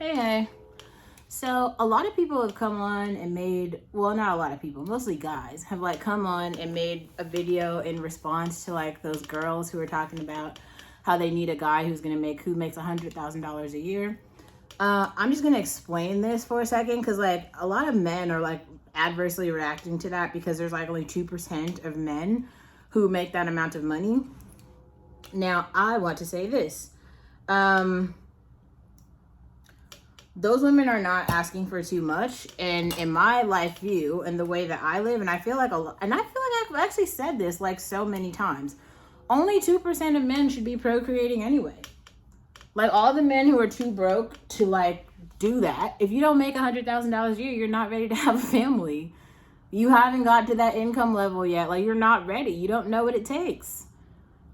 Hey. So a lot of people have come on and made, well, not a lot of people, mostly guys have like come on and made a video in response to like those girls who are talking about how they need a guy who makes $100,000 a year. I'm just gonna explain this for a second because like a lot of men are like adversely reacting to that because there's like only 2% of men who make that amount of money. Now I want to say this. Those women are not asking for too much, and in my life view and the way that I live, and I feel like I've actually said this like so many times, only 2% of men should be procreating anyway. Like all the men who are too broke to like do that, if you don't make $100,000 a year, you're not ready to have a family. You haven't got to that income level yet. Like you're not ready. You don't know what it takes.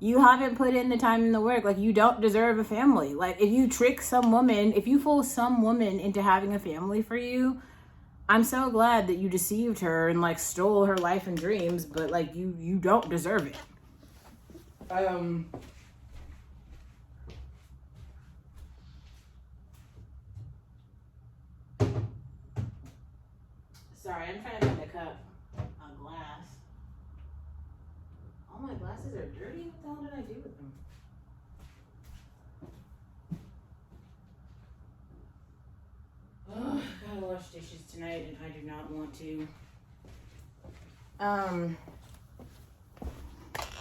You haven't put in the time and the work. Like you don't deserve a family. Like if you fool some woman into having a family for you, I'm so glad that you deceived her and like stole her life and dreams, but like you don't deserve it. Sorry, I'm trying to make a cup of glass. All my glasses are dirty. What the hell did I do with them? Oh, gotta wash dishes tonight, and I do not want to.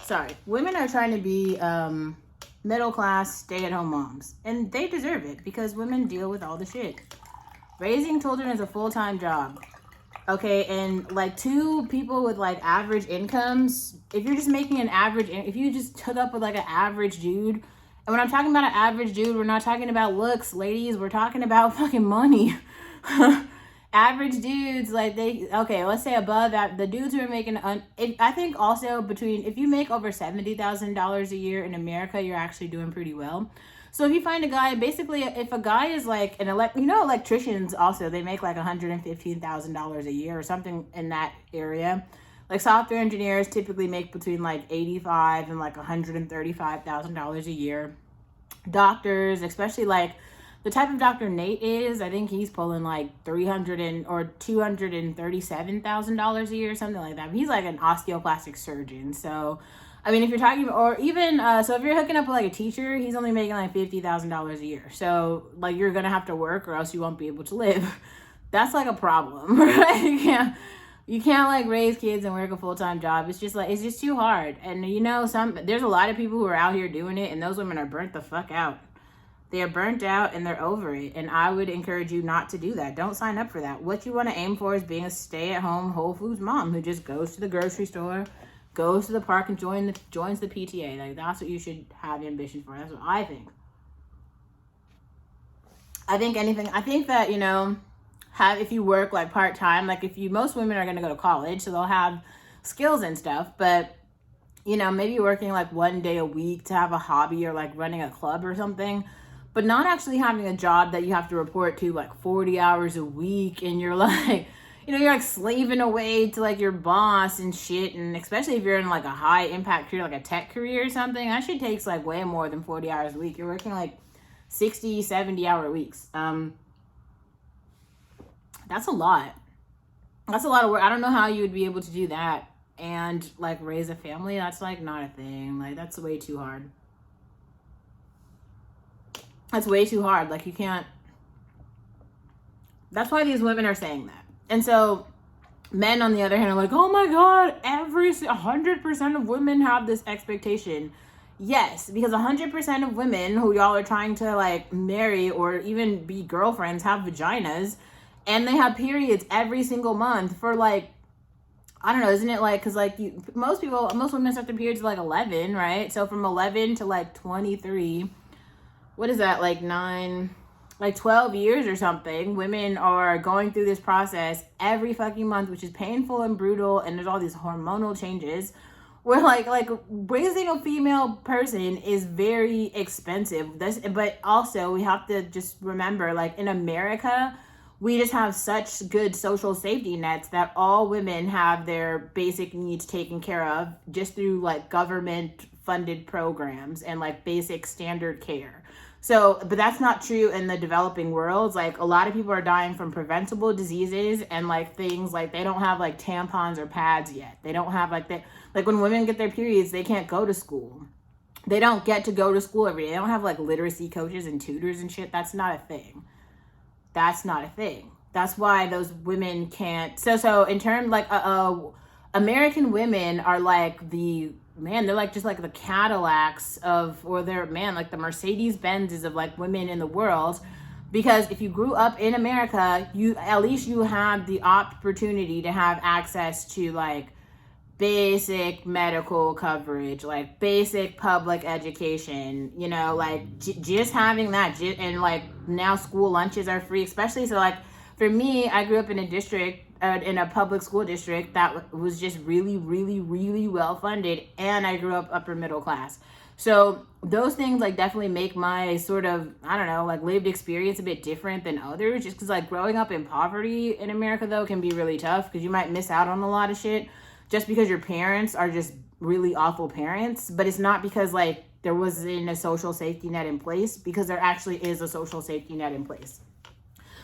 Sorry. Women are trying to be middle class, stay-at-home moms, and they deserve it because women deal with all the shit. Raising children is a full-time job. Okay, and like two people with like average incomes, if you're just making if you just hook up with like an average dude, and when I'm talking about an average dude, we're not talking about looks, ladies, we're talking about fucking money. Average dudes, like let's say above that, the dudes who are making, I think also if you make over $70,000 a year in America, you're actually doing pretty well. So if you find a guy, basically, if a guy is like electricians also, they make like $115,000 a year or something in that area. Like software engineers typically make between like $85,000 and like $135,000 a year. Doctors, especially like the type of doctor Nate is, I think he's pulling like $300,000 or $237,000 a year, something like that. He's like an osteoplastic surgeon. So I mean, if you're talking, or even, so if you're hooking up with like a teacher, he's only making like $50,000 a year. So like you're going to have to work or else you won't be able to live. That's like a problem, right? You can't like raise kids and work a full-time job. It's just too hard. And there's a lot of people who are out here doing it, and those women are burnt the fuck out. They are burnt out and they're over it. And I would encourage you not to do that. Don't sign up for that. What you want to aim for is being a stay-at-home Whole Foods mom who just goes to the grocery store, goes to the park and joins the PTA. Like that's what you should have ambition for. That's what I think. I think that, if you work like part-time, like most women are going to go to college, so they'll have skills and stuff, but maybe working like one day a week to have a hobby or like running a club or something, but not actually having a job that you have to report to like 40 hours a week and you're like, you're like slaving away to like your boss and shit. And especially if you're in like a high impact career, like a tech career or something, that shit takes like way more than 40 hours a week. You're working like 60, 70-hour weeks. That's a lot. That's a lot of work. I don't know how you would be able to do that and like raise a family. That's like not a thing. Like that's way too hard. That's way too hard. Like you can't. That's why these women are saying that. And so men, on the other hand, are like, oh my God, 100% of women have this expectation. Yes, because 100% of women who y'all are trying to like marry or even be girlfriends have vaginas and they have periods every single month for like, I don't know, isn't it like, because like most women start their periods at like 11, right? So from 11 to like 23, what is that, like 12 years or something, women are going through this process every fucking month, which is painful and brutal, and there's all these hormonal changes where like raising a female person is very expensive. But also we have to just remember, like in America, we just have such good social safety nets that all women have their basic needs taken care of just through like government funded programs and like basic standard care. So, but that's not true in the developing worlds. Like a lot of people are dying from preventable diseases and like things like they don't have like tampons or pads yet. They don't have like that. Like when women get their periods, they can't go to school. They don't get to go to school every day. They don't have like literacy coaches and tutors and shit. That's not a thing. That's not a thing. That's why those women can't. So in terms like American women are like the man, they're like just like the Cadillacs of, or they're man, like the Mercedes Benzes of like women in the world. Because if you grew up in America, you at least you had the opportunity to have access to like basic medical coverage, like basic public education, you know, like just having that. And like now school lunches are free, especially. So like for me, I grew up in a district, in a public school district that was just really, really, really well funded. And I grew up upper middle class. So those things like definitely make my sort of, I don't know, like lived experience a bit different than others. Just because like growing up in poverty in America though can be really tough because you might miss out on a lot of shit just because your parents are just really awful parents. But it's not because like there wasn't a social safety net in place, because there actually is a social safety net in place.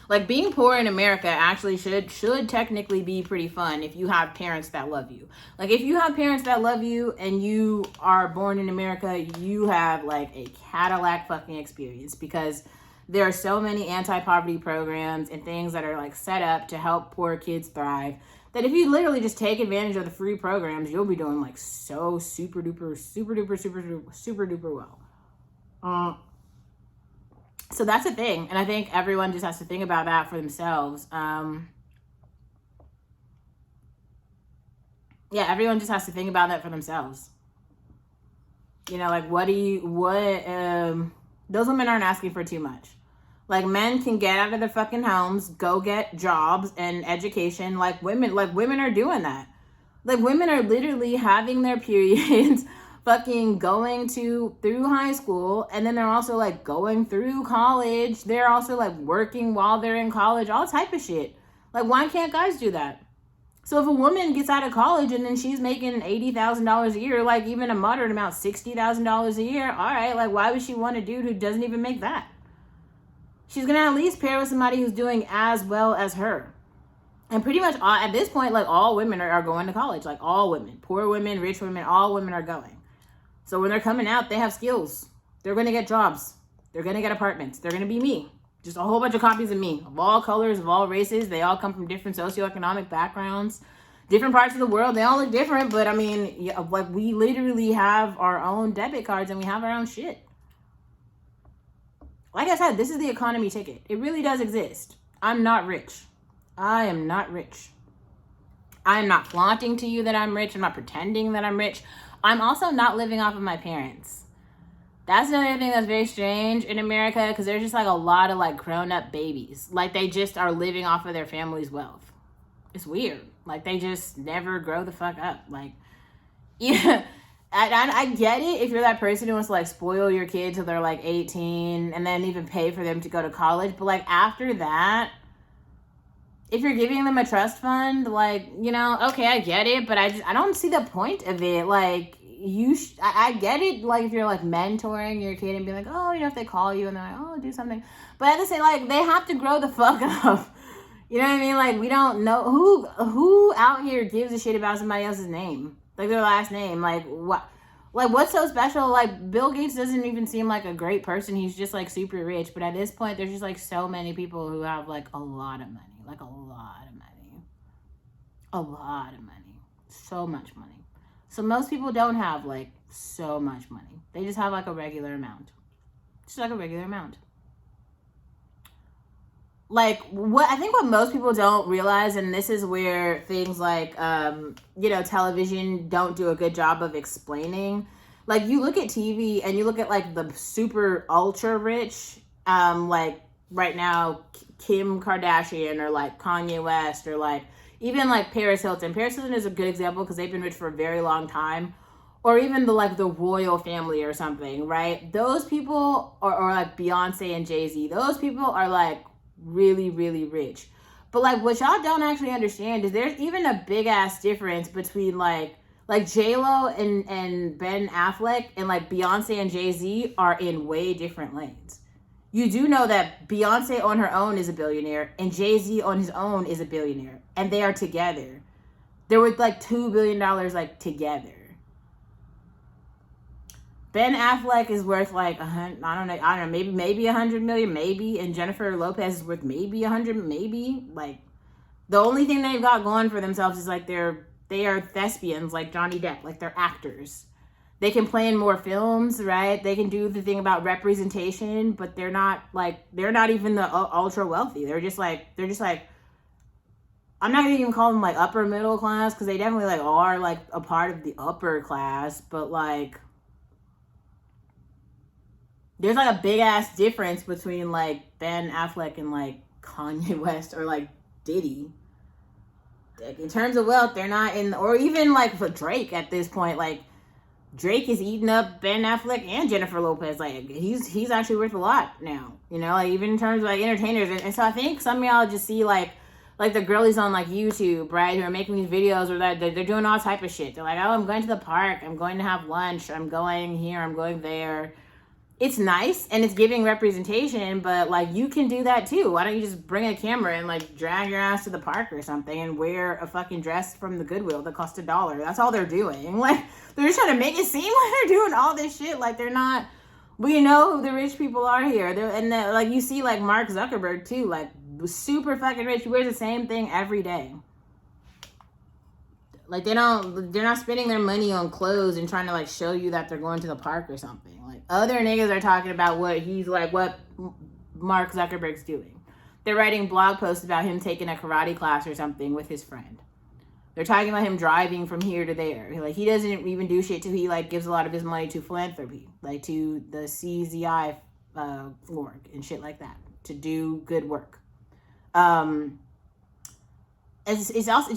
Like being poor in America actually should technically be pretty fun if you have parents that love you. Like if you have parents that love you and you are born in America, you have like a Cadillac fucking experience, because there are so many anti-poverty programs and things that are like set up to help poor kids thrive, that if you literally just take advantage of the free programs, you'll be doing like so super duper well. So that's a thing. And I think everyone just has to think about that for themselves. Everyone just has to think about that for themselves. You know, like those women aren't asking for too much. Like men can get out of their fucking homes, go get jobs and education. Like women are doing that. Like women are literally having their periods, fucking going through high school, and then they're also like going through college. They're also like working while they're in college, all type of shit. Like why can't guys do that? So if a woman gets out of college and then she's making $80,000 a year, like even a moderate amount, $60,000 a year, all right, like why would she want a dude who doesn't even make that? She's gonna at least pair with somebody who's doing as well as her. And pretty much at this point, like all women are going to college. Like all women, poor women, rich women, all women are going. So when they're coming out, they have skills. They're going to get jobs. They're going to get apartments. They're going to be me. Just a whole bunch of copies of me, of all colors, of all races. They all come from different socioeconomic backgrounds, different parts of the world. They all look different, but I mean, yeah, like we literally have our own debit cards and we have our own shit. Like I said, this is the economy ticket. It really does exist. I'm not rich. I am not rich. I am not flaunting to you that I'm rich. I'm not pretending that I'm rich. I'm also not living off of my parents. That's another thing that's very strange in America, because there's just like a lot of like grown-up babies. Like they just are living off of their family's wealth. It's weird. Like they just never grow the fuck up. Like, yeah, I get it if you're that person who wants to like spoil your kids till they're like 18 and then even pay for them to go to college. But like after that, if you're giving them a trust fund, like, you know, okay, I get it, but I don't see the point of it. Like, I get it, like, if you're, like, mentoring your kid and be like, oh, you know, if they call you and they're like, oh, do something. But at the same, like, they have to grow the fuck up. You know what I mean? Like, we don't know, who out here gives a shit about somebody else's name? Like, their last name. Like, what? Like, what's so special? Like, Bill Gates doesn't even seem like a great person. He's just, like, super rich. But at this point, there's just, like, so many people who have, like, a lot of money. Like, a lot of money. A lot of money. So much money. So most people don't have, like, so much money. They just have, like, a regular amount. Just, like, a regular amount. Like, I think what most people don't realize, and this is where things like, you know, television don't do a good job of explaining. Like, you look at TV and you look at, like, the super ultra rich, like, right now, Kim Kardashian or like Kanye West or like even like Paris Hilton. Paris Hilton is a good example because they've been rich for a very long time. Or even the royal family or something, right? Those people, or like Beyonce and Jay-Z, those people are like really, really rich. But like what y'all don't actually understand is there's even a big ass difference between like J-Lo and Ben Affleck and like Beyonce and Jay-Z are in way different lanes. you do know that Beyonce on her own is a billionaire and Jay-Z on his own is a billionaire, and they are together. They're worth like $2 billion like together. Ben Affleck is worth like I don't know, maybe 100 million, maybe, and Jennifer Lopez is worth maybe 100, maybe. Like, the only thing they've got going for themselves is like they are thespians, like Johnny Depp, like they're actors. They can play in more films, right? They can do the thing about representation, but they're not even the ultra wealthy. They're just like I'm not gonna even call them like upper middle class, because they definitely like are like a part of the upper class, but like there's like a big ass difference between like Ben Affleck and like Kanye West or like Diddy. Like, in terms of wealth, they're not in, or even like for Drake at this point, like Drake is eating up Ben Affleck and Jennifer Lopez. Like he's actually worth a lot now, you know, like even in terms of like entertainers. And so I think some of y'all just see like the girlies on like YouTube, right, who are making these videos, or that they're doing all type of shit. They're like, oh, I'm going to the park, I'm going to have lunch, I'm going here, I'm going there. It's nice and it's giving representation, but like you can do that too. Why don't you just bring a camera and like drag your ass to the park or something and wear a fucking dress from the Goodwill that cost $1? That's all they're doing. Like, they're just trying to make it seem like they're doing all this shit. Like, they're not. We know who the rich people are here. Like, you see like Mark Zuckerberg too, like super fucking rich. He wears the same thing every day. Like, they're not spending their money on clothes and trying to like show you that they're going to the park or something. Like, other niggas are talking about what Mark Zuckerberg's doing. They're writing blog posts about him taking a karate class or something with his friend. They're talking about him driving from here to there. Like, he doesn't even do shit he like gives a lot of his money to philanthropy, like to the CZI org and shit like that, to do good work. It's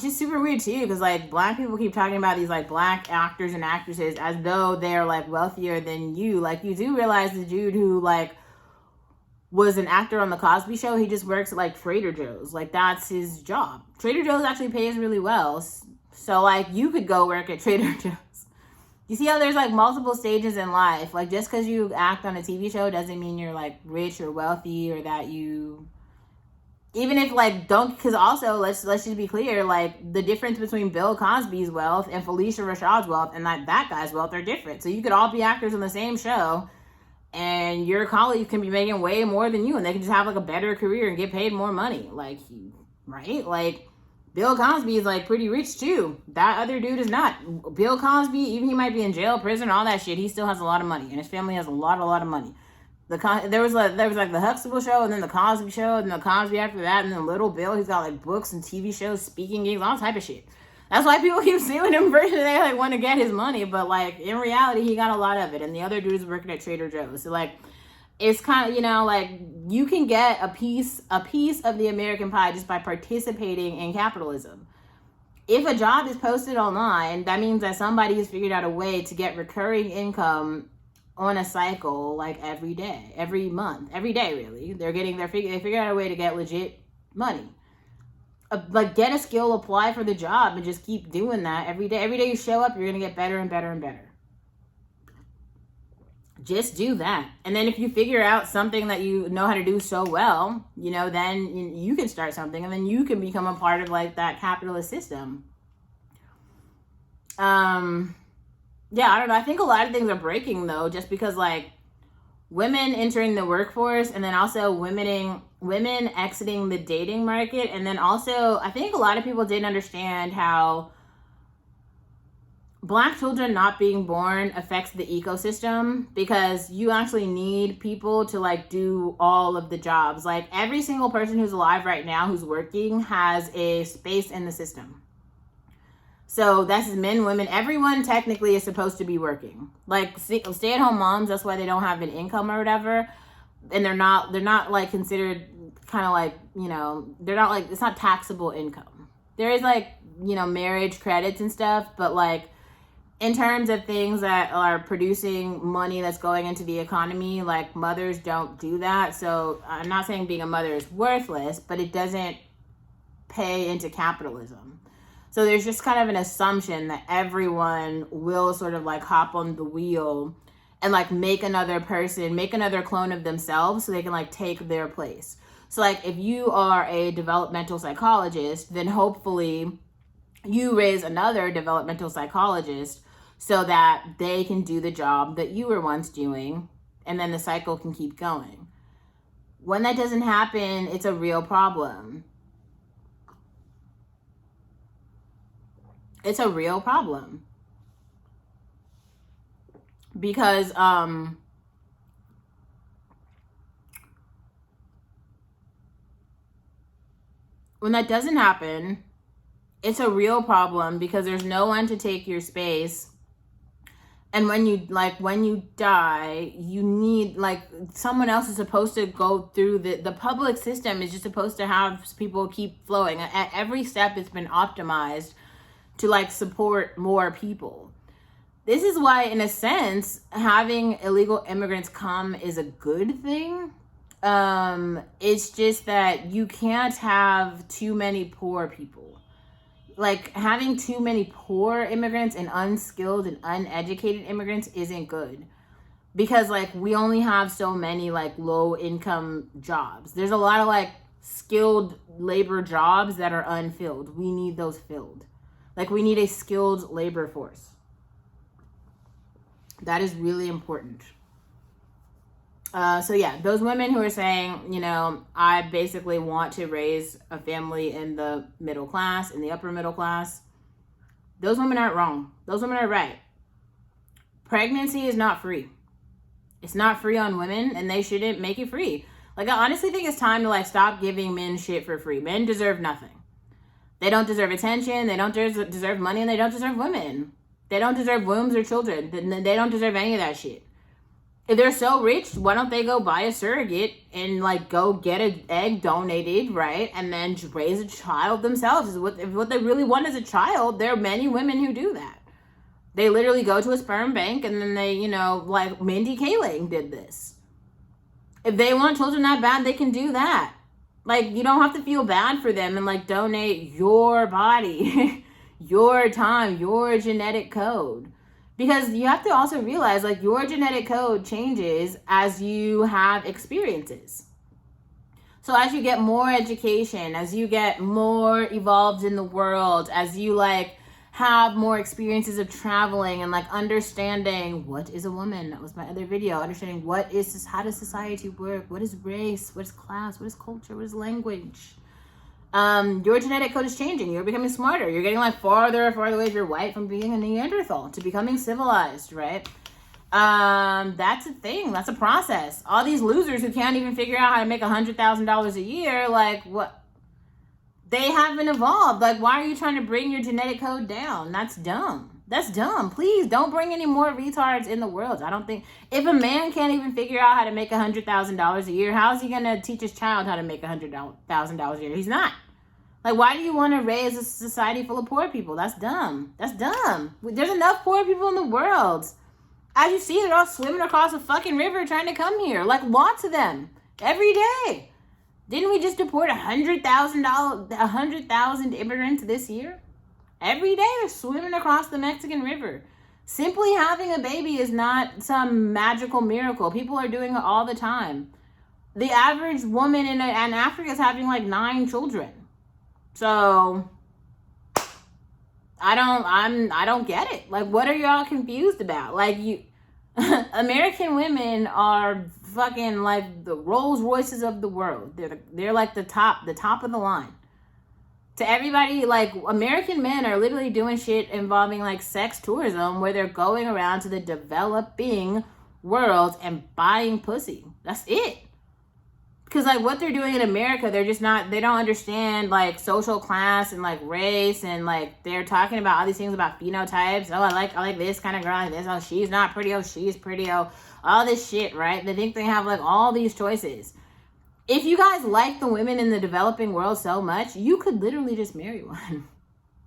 just super weird too, because like black people keep talking about these like black actors and actresses as though they're like wealthier than you. Like, you do realize the dude who like was an actor on the Cosby Show, he just works at like Trader Joe's. Like, that's his job. Trader Joe's actually pays really well, so like you could go work at Trader Joe's. You see how there's like multiple stages in life. Like, just because you act on a TV show doesn't mean you're like rich or wealthy, or that you, even if like don't, because also let's just be clear, like the difference between Bill Cosby's wealth and Felicia Rashad's wealth and that guy's wealth are different. So you could all be actors on the same show, and your colleagues can be making way more than you, and they can just have like a better career and get paid more money. Like, right? Like, Bill Cosby is like pretty rich too. That other dude is not. Bill Cosby, even he might be in jail, prison, all that shit, he still has a lot of money, and his family has a lot of money. There was like the Huxtable Show, and then the Cosby Show, and then the Cosby after that, and then Little Bill. He's got like books and TV shows, speaking gigs, all type of shit. That's why people keep suing him for they like want to get his money, but like in reality, he got a lot of it. And the other dude's working at Trader Joe's. So like, it's kind of, you know, like you can get a piece of the American pie just by participating in capitalism. If a job is posted online, that means that somebody has figured out a way to get recurring income on a cycle, like every day, every month, every day, really. They figure out a way to get legit money. Like, get a skill, apply for the job, and just keep doing that every day. Every day you show up, you're going to get better and better and better. Just do that. And then if you figure out something that you know how to do so well, you know, then you can start something, and then you can become a part of like that capitalist system. Yeah, I don't know. I think a lot of things are breaking though, just because like women entering the workforce, and then also women exiting the dating market. And then also, I think a lot of people didn't understand how Black children not being born affects the ecosystem, because you actually need people to like do all of the jobs. Like, every single person who's alive right now who's working has a space in the system. So that's men, women, everyone technically is supposed to be working. Like, stay-at-home moms, that's why they don't have an income or whatever. And they're not like considered kind of like, you know, they're not like, it's not taxable income. There is like, you know, marriage credits and stuff, but like in terms of things that are producing money that's going into the economy, like mothers don't do that. So I'm not saying being a mother is worthless, but it doesn't pay into capitalism. So there's just kind of an assumption that everyone will sort of like hop on the wheel and like make another clone of themselves so they can like take their place. So like if you are a developmental psychologist, then hopefully you raise another developmental psychologist so that they can do the job that you were once doing, and then the cycle can keep going. When that doesn't happen, it's a real problem. It's a real problem. Because when that doesn't happen, it's a real problem because there's no one to take your space. And when you die, you need, like, someone else is supposed to go through the public system is just supposed to have people keep flowing. At every step, it's been optimized to like support more people. This is why, in a sense, having illegal immigrants come is a good thing. It's just that you can't have too many poor people. Like, having too many poor immigrants and unskilled and uneducated immigrants isn't good. Because, like, we only have so many, like, low-income jobs. There's a lot of, like, skilled labor jobs that are unfilled. We need those filled. Like, we need a skilled labor force. That is really important. So yeah, those women who are saying, you know, I basically want to raise a family in the middle class, in the upper middle class, those women aren't wrong. Those women are right. Pregnancy is not free. It's not free on women, and they shouldn't make it free. Like, I honestly think it's time to like stop giving men shit for free. Men deserve nothing. They don't deserve attention. They don't deserve money, and they don't deserve women. They don't deserve wombs or children. They don't deserve any of that shit. If they're so rich, why don't they go buy a surrogate and like go get an egg donated, right? And then raise a child themselves. If what they really want is a child, there are many women who do that. They literally go to a sperm bank and then they, you know, like Mindy Kaling did this. If they want children that bad, they can do that. Like, you don't have to feel bad for them and like donate your body, your time, your genetic code. Because you have to also realize, like, your genetic code changes as you have experiences. So as you get more education, as you get more evolved in the world, as you, like, have more experiences of traveling and, like, understanding what is a woman, that was my other video, understanding what is this, how does society work, what is race, what is class, what is culture, what is language. Your genetic code is changing. You're becoming smarter. You're getting like farther and farther away if you're white from being a Neanderthal to becoming civilized, right? That's a thing. That's a process. All these losers who can't even figure out how to make $100,000 a year, like, what? They haven't evolved. Like, why are you trying to bring your genetic code down? That's dumb. That's dumb. Please don't bring any more retards in the world. I don't think, if a man can't even figure out how to make $100,000 a year, how is he going to teach his child how to make $100,000 a year? He's not. Like, why do you want to raise a society full of poor people? That's dumb. That's dumb. There's enough poor people in the world. As you see, they're all swimming across a fucking river trying to come here. Like, lots of them. Every day. Didn't we just deport 100,000 immigrants this year? Every day they're swimming across the Mexican River. Simply having a baby is not some magical miracle. People are doing it all the time. The average woman in Africa is having like 9 children. So I don't get it. Like, what are y'all confused about? Like, you American women are fucking like the Rolls Royces of the world. They're like the top of the line. To everybody, like, American men are literally doing shit involving like sex tourism where they're going around to the developing world and buying pussy. That's it. Because, like, what they're doing in America, they don't understand, like, social class and, like, race, and, like, they're talking about all these things about phenotypes. Oh, I like this kind of girl like this. Oh, she's not pretty. Oh, she's pretty. Oh, all this shit, right? They think they have, like, all these choices. If you guys like the women in the developing world so much, you could literally just marry one.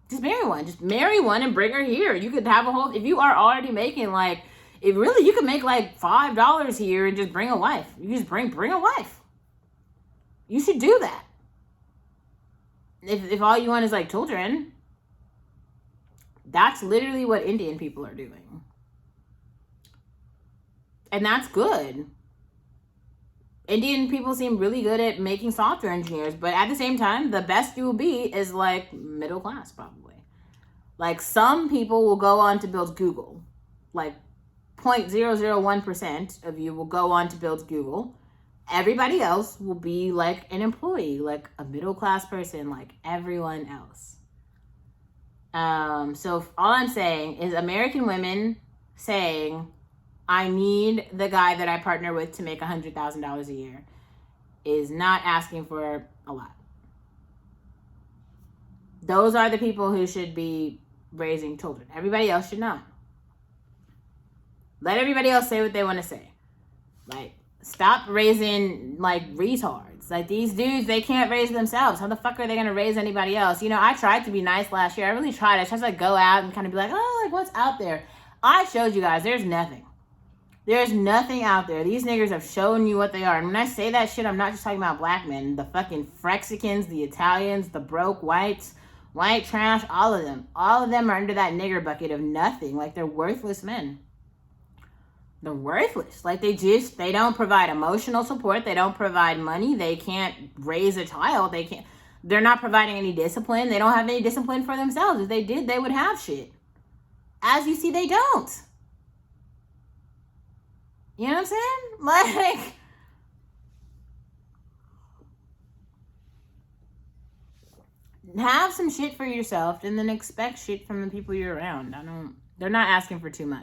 Just marry one. Just marry one and bring her here. You could have a whole, if you are already making, like, you could make, like, $5 here and just bring a wife. You just bring a wife. You should do that. If all you want is like children, that's literally what Indian people are doing. And that's good. Indian people seem really good at making software engineers, but at the same time, the best you will be is like middle class, probably. Like some people will go on to build Google. Like 0.001% of you will go on to build Google. Everybody else will be like an employee, like a middle class person, like everyone else. So all I'm saying is American women saying, I need the guy that I partner with to make $100,000 a year is not asking for a lot. Those are the people who should be raising children. Everybody else should not. Let everybody else say what they want to say. Like, stop raising, like, retards. Like, these dudes, they can't raise themselves. How the fuck are they going to raise anybody else? You know, I tried to be nice last year. I really tried. I tried to, like, go out and kind of be like, oh, like, what's out there? I showed you guys. There's nothing. There's nothing out there. These niggers have shown you what they are. And when I say that shit, I'm not just talking about black men. The fucking Frexicans, the Italians, the broke whites, white trash, all of them. All of them are under that nigger bucket of nothing. Like, they're worthless men. They're worthless. Like, they don't provide emotional support. They don't provide money. They can't raise a child. They're not providing any discipline. They don't have any discipline for themselves. If they did, they would have shit. As you see, they don't. You know what I'm saying? Like, have some shit for yourself and then expect shit from the people you're around. They're not asking for too much.